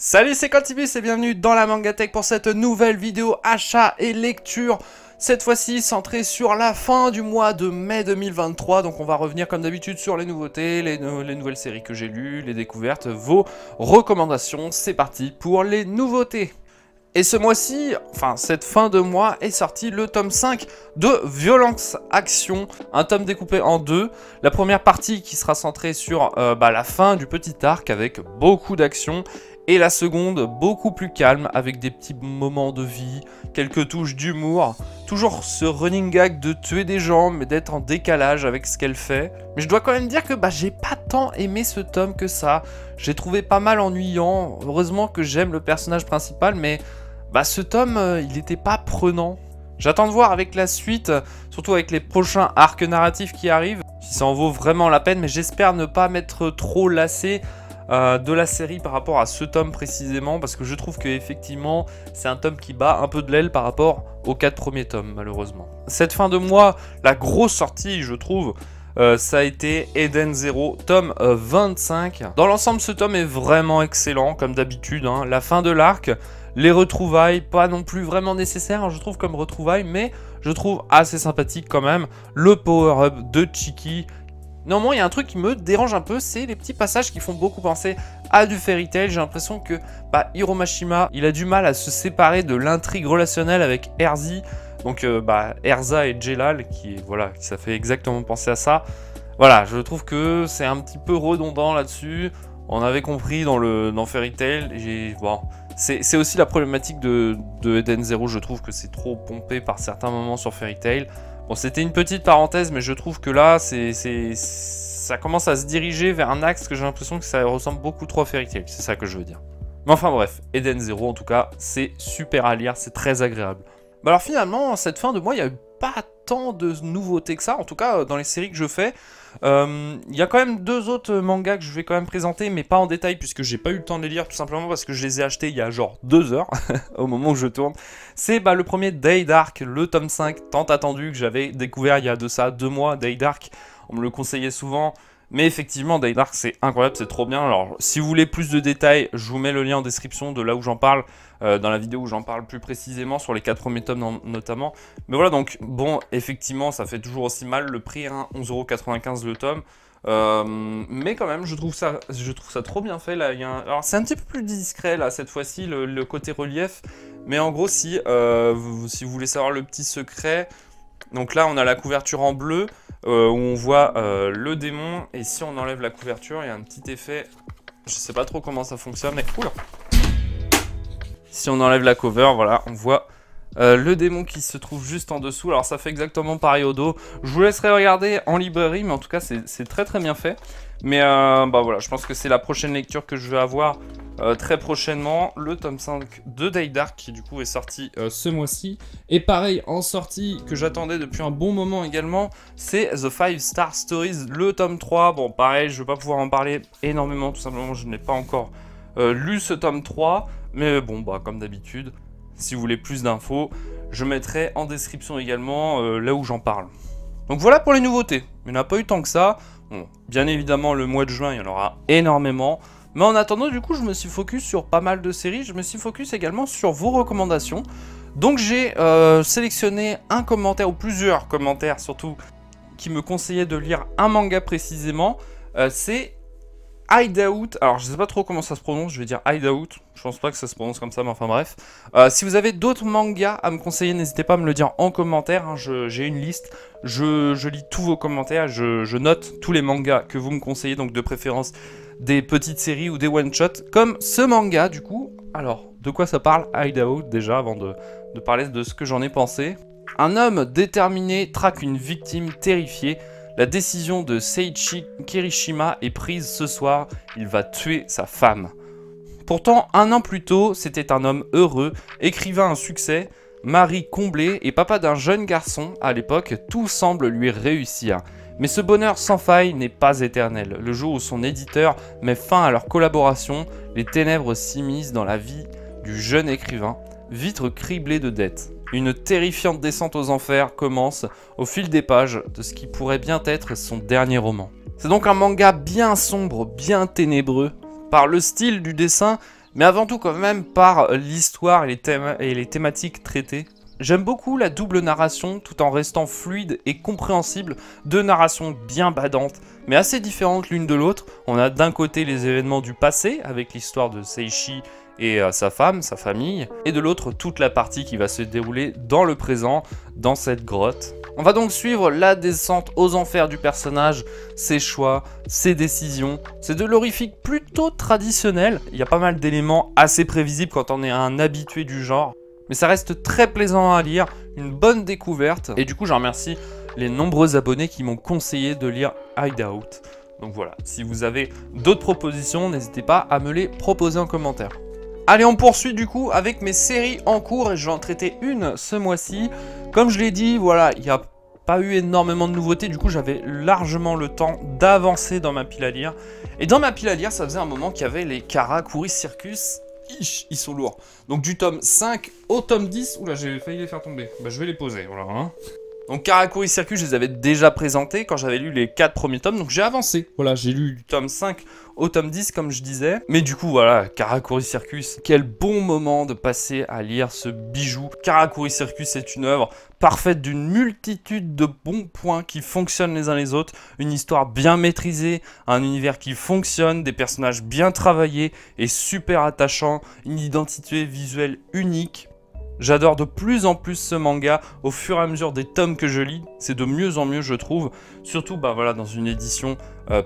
Salut, c'est Quantibus et bienvenue dans la Mangatech pour cette nouvelle vidéo achat et lecture. Cette fois-ci centrée sur la fin du mois de mai 2023. Donc on va revenir comme d'habitude sur les nouveautés, les nouvelles séries que j'ai lues, les découvertes, vos recommandations. C'est parti pour les nouveautés. Et ce mois-ci, enfin cette fin de mois, est sorti le tome 5 de Violence Action, un tome découpé en deux. La première partie qui sera centrée sur la fin du petit arc avec beaucoup d'action. Et la seconde, beaucoup plus calme, avec des petits moments de vie, quelques touches d'humour. Toujours ce running gag de tuer des gens, mais d'être en décalage avec ce qu'elle fait. Mais je dois quand même dire que j'ai pas tant aimé ce tome que ça. J'ai trouvé pas mal ennuyant. Heureusement que j'aime le personnage principal, mais ce tome, il n'était pas prenant. J'attends de voir avec la suite, surtout avec les prochains arcs narratifs qui arrivent, si ça en vaut vraiment la peine, mais j'espère ne pas m'être trop lassé de la série par rapport à ce tome précisément, parce que je trouve que effectivement c'est un tome qui bat un peu de l'aile par rapport aux 4 premiers tomes malheureusement. Cette fin de mois, la grosse sortie je trouve, ça a été Eden Zero, tome 25. Dans l'ensemble ce tome est vraiment excellent comme d'habitude, hein. La fin de l'arc, les retrouvailles, pas non plus vraiment nécessaires hein, je trouve comme retrouvailles, mais je trouve assez sympathique quand même. Le power-up de Chiki. Néanmoins, il y a un truc qui me dérange un peu, c'est les petits passages qui font beaucoup penser à du Fairy Tail. J'ai l'impression que Hiro Mashima, il a du mal à se séparer de l'intrigue relationnelle avec Erzi. Donc Erza et Jelal, ça fait exactement penser à ça. Voilà, je trouve que c'est un petit peu redondant là-dessus. On avait compris dans Fairy Tail. C'est aussi la problématique de Eden Zero, je trouve que c'est trop pompé par certains moments sur Fairy Tail. Bon, c'était une petite parenthèse, mais je trouve que là, ça commence à se diriger vers un axe que j'ai l'impression que ça ressemble beaucoup trop à Fairy Tail. C'est ça que je veux dire. Mais enfin bref, Eden Zero, en tout cas, c'est super à lire, c'est très agréable. Alors finalement, cette fin de mois, il n'y a eu pas tant de nouveautés que ça, en tout cas dans les séries que je fais. Il y a quand même 2 autres mangas que je vais quand même présenter, mais pas en détail puisque j'ai pas eu le temps de les lire, tout simplement parce que je les ai achetés il y a genre 2 heures au moment où je tourne. C'est le premier Day Dark, le tome 5 tant attendu que j'avais découvert il y a de ça 2 mois. Day Dark, on me le conseillait souvent. Mais effectivement, Day Dark, c'est incroyable, c'est trop bien. Alors, si vous voulez plus de détails, je vous mets le lien en description de là où j'en parle, dans la vidéo où j'en parle plus précisément, sur les 4 premiers tomes notamment. Mais voilà, donc, bon, effectivement, ça fait toujours aussi mal le prix, hein, 11,95 € le tome. Mais quand même, je trouve ça trop bien fait. Là, alors, c'est un petit peu plus discret, là, cette fois-ci, le côté relief. Mais en gros, si vous voulez savoir le petit secret, donc là, on a la couverture en bleu. Où on voit le démon, et si on enlève la couverture, il y a un petit effet, je sais pas trop comment ça fonctionne, mais oula. Si on enlève la cover, voilà, on voit le démon qui se trouve juste en dessous. Alors ça fait exactement pareil au dos. Je vous laisserai regarder en librairie, mais en tout cas c'est très très bien fait. Mais voilà, je pense que c'est la prochaine lecture que je vais avoir très prochainement, le tome 5 de Day Dark qui du coup est sorti ce mois-ci. Et pareil, en sortie que j'attendais depuis un bon moment également, c'est The 5 Star Stories, le tome 3. Bon pareil, je vais pas pouvoir en parler énormément, tout simplement je n'ai pas encore lu ce tome 3. Mais bon, comme d'habitude, si vous voulez plus d'infos, je mettrai en description également là où j'en parle. Donc voilà pour les nouveautés, il n'y en a pas eu tant que ça. Bon, bien évidemment le mois de juin il y en aura énormément. Mais en attendant, du coup, je me suis focus sur pas mal de séries. Je me suis focus également sur vos recommandations. Donc, j'ai sélectionné un commentaire, ou plusieurs commentaires surtout, qui me conseillaient de lire un manga précisément. C'est Hideout. Alors, je sais pas trop comment ça se prononce. Je vais dire Hideout. Je pense pas que ça se prononce comme ça, mais enfin bref. Si vous avez d'autres mangas à me conseiller, n'hésitez pas à me le dire en commentaire. Hein. J'ai une liste. Je lis tous vos commentaires. Je note tous les mangas que vous me conseillez, donc de préférence des petites séries ou des one-shots, comme ce manga du coup. Alors, de quoi ça parle Hideout déjà, avant de parler de ce que j'en ai pensé. Un homme déterminé traque une victime terrifiée. La décision de Seiichi Kirishima est prise ce soir, il va tuer sa femme. Pourtant, 1 an plus tôt, c'était un homme heureux, écrivain à succès, mari comblé et papa d'un jeune garçon. À l'époque, tout semble lui réussir. Mais ce bonheur sans faille n'est pas éternel. Le jour où son éditeur met fin à leur collaboration, les ténèbres s'immiscent dans la vie du jeune écrivain, vitre criblée de dettes. Une terrifiante descente aux enfers commence au fil des pages de ce qui pourrait bien être son dernier roman. C'est donc un manga bien sombre, bien ténébreux. Par le style du dessin, mais avant tout quand même par l'histoire et les thématiques traitées. J'aime beaucoup la double narration tout en restant fluide et compréhensible, deux narrations bien badantes, mais assez différentes l'une de l'autre. On a d'un côté les événements du passé, avec l'histoire de Seishi et sa femme, sa famille, et de l'autre toute la partie qui va se dérouler dans le présent, dans cette grotte. On va donc suivre la descente aux enfers du personnage, ses choix, ses décisions. C'est de l'horrifique plutôt traditionnel, il y a pas mal d'éléments assez prévisibles quand on est un habitué du genre. Mais ça reste très plaisant à lire, une bonne découverte. Et du coup, je remercie les nombreux abonnés qui m'ont conseillé de lire Hideout. Donc voilà, si vous avez d'autres propositions, n'hésitez pas à me les proposer en commentaire. Allez, on poursuit du coup avec mes séries en cours et je vais en traiter une ce mois-ci. Comme je l'ai dit, voilà, il n'y a pas eu énormément de nouveautés, du coup j'avais largement le temps d'avancer dans ma pile à lire. Et dans ma pile à lire, ça faisait un moment qu'il y avait les Karakuri Circus. Ils sont lourds. Donc du tome 5 au tome 10. Oula, j'ai failli les faire tomber. Bah je vais les poser, voilà. Hein. Donc Karakuri Circus, je les avais déjà présentés quand j'avais lu les 4 premiers tomes. Donc j'ai avancé. Voilà, j'ai lu du tome 5 au tome 10 comme je disais. Mais du coup, voilà, Karakuri Circus. Quel bon moment de passer à lire ce bijou. Karakuri Circus est une œuvre parfaite d'une multitude de bons points qui fonctionnent les uns les autres. Une histoire bien maîtrisée, un univers qui fonctionne, des personnages bien travaillés et super attachants, une identité visuelle unique. J'adore de plus en plus ce manga au fur et à mesure des tomes que je lis. C'est de mieux en mieux, je trouve. Surtout bah, voilà, dans une édition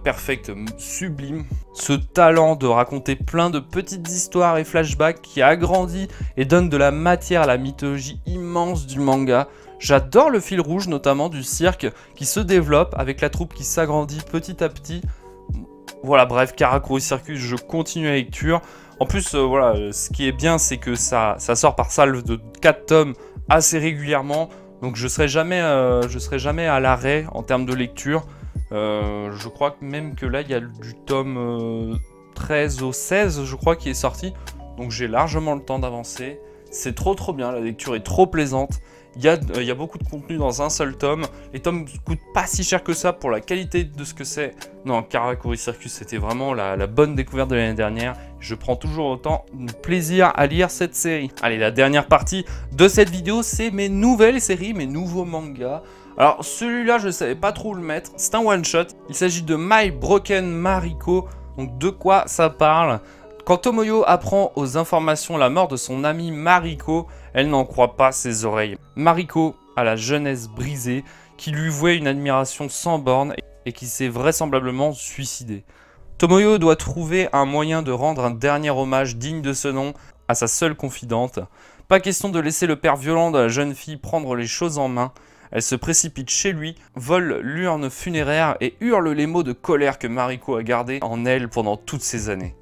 perfecte, sublime. Ce talent de raconter plein de petites histoires et flashbacks qui agrandit et donne de la matière à la mythologie immense du manga. J'adore le fil rouge, notamment du cirque, qui se développe avec la troupe qui s'agrandit petit à petit. Voilà, bref, Karakuri Circus, je continue la lecture. En plus, voilà, ce qui est bien, c'est que ça sort par salve de 4 tomes assez régulièrement. Donc je serai jamais à l'arrêt en termes de lecture. Je crois même que là, il y a du tome 13 au 16, je crois, qui est sorti. Donc j'ai largement le temps d'avancer. C'est trop bien, la lecture est trop plaisante. Il y a beaucoup de contenu dans un seul tome. Les tomes coûtent pas si cher que ça pour la qualité de ce que c'est. Non, Karakuri Circus, c'était vraiment la bonne découverte de l'année dernière. Je prends toujours autant de plaisir à lire cette série. Allez, la dernière partie de cette vidéo, c'est mes nouvelles séries, mes nouveaux mangas. Alors, celui-là, je ne savais pas trop où le mettre. C'est un one-shot. Il s'agit de My Broken Mariko. Donc, de quoi ça parle ? Quand Tomoyo apprend aux informations la mort de son amie Mariko, elle n'en croit pas ses oreilles. Mariko a la jeunesse brisée, qui lui vouait une admiration sans borne et qui s'est vraisemblablement suicidée. Tomoyo doit trouver un moyen de rendre un dernier hommage digne de ce nom à sa seule confidente. Pas question de laisser le père violent de la jeune fille prendre les choses en main. Elle se précipite chez lui, vole l'urne funéraire et hurle les mots de colère que Mariko a gardés en elle pendant toutes ces années.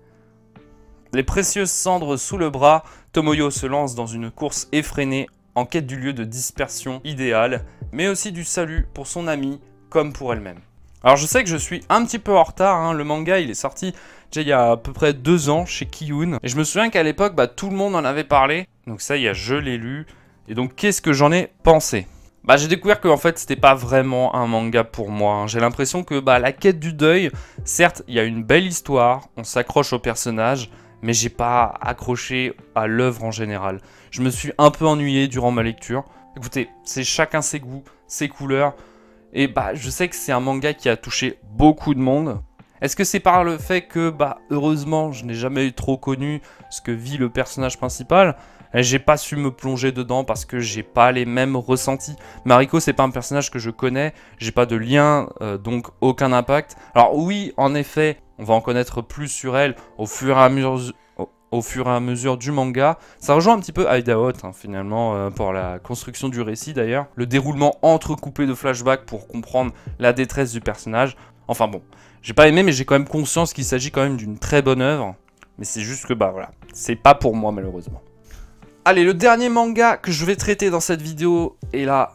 Les précieuses cendres sous le bras, Tomoyo se lance dans une course effrénée en quête du lieu de dispersion idéal, mais aussi du salut pour son amie comme pour elle-même. Alors je sais que je suis un petit peu en retard, hein. Le manga il est sorti déjà il y a à peu près 2 ans chez Kiyun. Et je me souviens qu'à l'époque tout le monde en avait parlé, donc ça y est, je l'ai lu. Et donc qu'est-ce que j'en ai pensé ? J'ai découvert qu'en fait c'était pas vraiment un manga pour moi, hein. J'ai l'impression que la quête du deuil, certes il y a une belle histoire, on s'accroche au personnage, mais j'ai pas accroché à l'œuvre en général. Je me suis un peu ennuyé durant ma lecture. Écoutez, c'est chacun ses goûts, ses couleurs, et je sais que c'est un manga qui a touché beaucoup de monde. Est-ce que c'est par le fait que, heureusement, je n'ai jamais trop connu ce que vit le personnage principal ? J'ai pas su me plonger dedans parce que j'ai pas les mêmes ressentis. Mariko, c'est pas un personnage que je connais, j'ai pas de lien, donc aucun impact. Alors oui, en effet, on va en connaître plus sur elle au fur et à mesure du manga. Ça rejoint un petit peu Hideout, hein, finalement, pour la construction du récit d'ailleurs. Le déroulement entrecoupé de flashbacks pour comprendre la détresse du personnage. Enfin bon, j'ai pas aimé, mais j'ai quand même conscience qu'il s'agit quand même d'une très bonne œuvre. Mais c'est juste que voilà, c'est pas pour moi malheureusement. Allez, le dernier manga que je vais traiter dans cette vidéo, et là,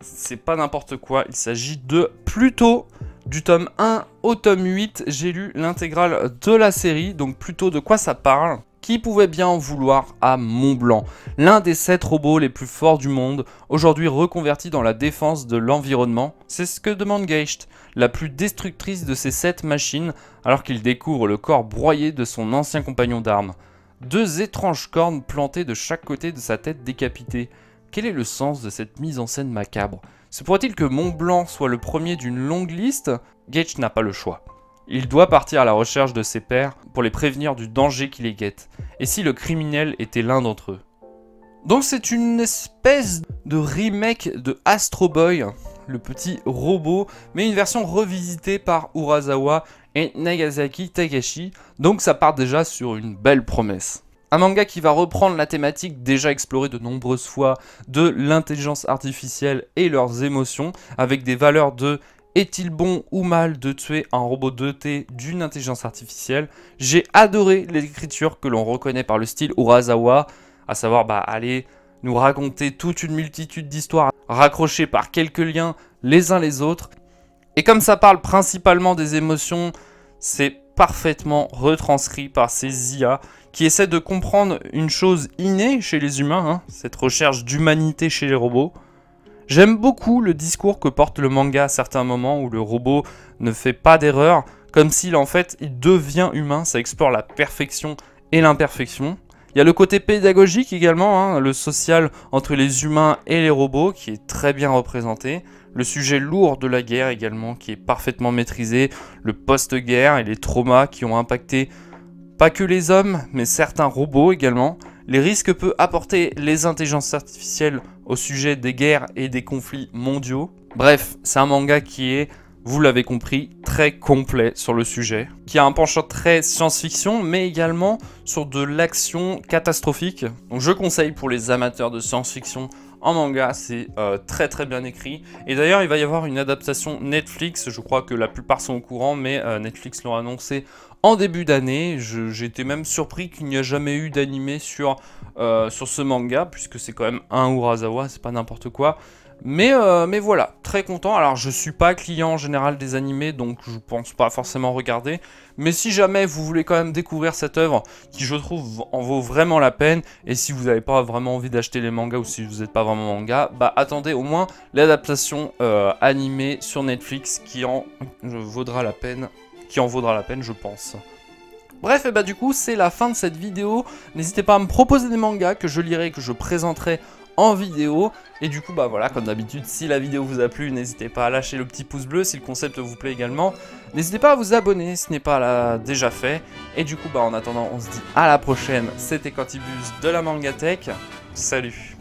c'est pas n'importe quoi, il s'agit de Pluto, du tome 1 au tome 8, j'ai lu l'intégrale de la série, donc Pluto, de quoi ça parle ? Qui pouvait bien en vouloir à Mont-Blanc, l'un des 7 robots les plus forts du monde, aujourd'hui reconverti dans la défense de l'environnement. C'est ce que demande Geist, la plus destructrice de ces 7 machines, alors qu'il découvre le corps broyé de son ancien compagnon d'armes. 2 étranges cornes plantées de chaque côté de sa tête décapitée. Quel est le sens de cette mise en scène macabre? Se pourrait-il que Mont Blanc soit le premier d'une longue liste? Gage n'a pas le choix. Il doit partir à la recherche de ses pairs pour les prévenir du danger qui les guette. Et si le criminel était l'un d'entre eux? Donc c'est une espèce de remake de Astro Boy, le petit robot, mais une version revisitée par Urasawa et Nagasaki Takashi. Donc ça part déjà sur une belle promesse. Un manga qui va reprendre la thématique déjà explorée de nombreuses fois de l'intelligence artificielle et leurs émotions, avec des valeurs de est-il bon ou mal de tuer un robot doté d'une intelligence artificielle? J'ai adoré l'écriture que l'on reconnaît par le style Urasawa, à savoir aller nous raconter toute une multitude d'histoires raccrochées par quelques liens les uns les autres. Et comme ça parle principalement des émotions, c'est parfaitement retranscrit par ces IA qui essaient de comprendre une chose innée chez les humains, cette recherche d'humanité chez les robots. J'aime beaucoup le discours que porte le manga à certains moments où le robot ne fait pas d'erreur, comme s'il en fait il devient humain, ça explore la perfection et l'imperfection. Il y a le côté pédagogique également, le social entre les humains et les robots qui est très bien représenté. Le sujet lourd de la guerre également qui est parfaitement maîtrisé. Le post-guerre et les traumas qui ont impacté pas que les hommes mais certains robots également. Les risques que peut apporter les intelligences artificielles au sujet des guerres et des conflits mondiaux. Bref, c'est un manga qui est, vous l'avez compris, très complet sur le sujet, qui a un penchant très science-fiction, mais également sur de l'action catastrophique. Donc je conseille pour les amateurs de science-fiction en manga, c'est très très bien écrit. Et d'ailleurs, il va y avoir une adaptation Netflix, je crois que la plupart sont au courant, mais Netflix l'ont annoncé en début d'année. J'étais même surpris qu'il n'y a jamais eu d'animé sur ce manga, puisque c'est quand même un Urasawa, c'est pas n'importe quoi. Mais voilà, très content. Alors je suis pas client en général des animés, donc je pense pas forcément regarder. Mais si jamais vous voulez quand même découvrir cette œuvre, qui je trouve en vaut vraiment la peine, et si vous n'avez pas vraiment envie d'acheter les mangas, ou si vous n'êtes pas vraiment manga, attendez au moins l'adaptation animée sur Netflix qui en vaudra la peine, je pense. Bref, et du coup c'est la fin de cette vidéo. N'hésitez pas à me proposer des mangas que je lirai, que je présenterai en vidéo. Et du coup voilà, comme d'habitude, si la vidéo vous a plu, n'hésitez pas à lâcher le petit pouce bleu si le concept vous plaît également. N'hésitez pas à vous abonner si ce n'est pas déjà fait. Et du coup en attendant, on se dit à la prochaine. C'était Quantibus de la Mangatech. Salut.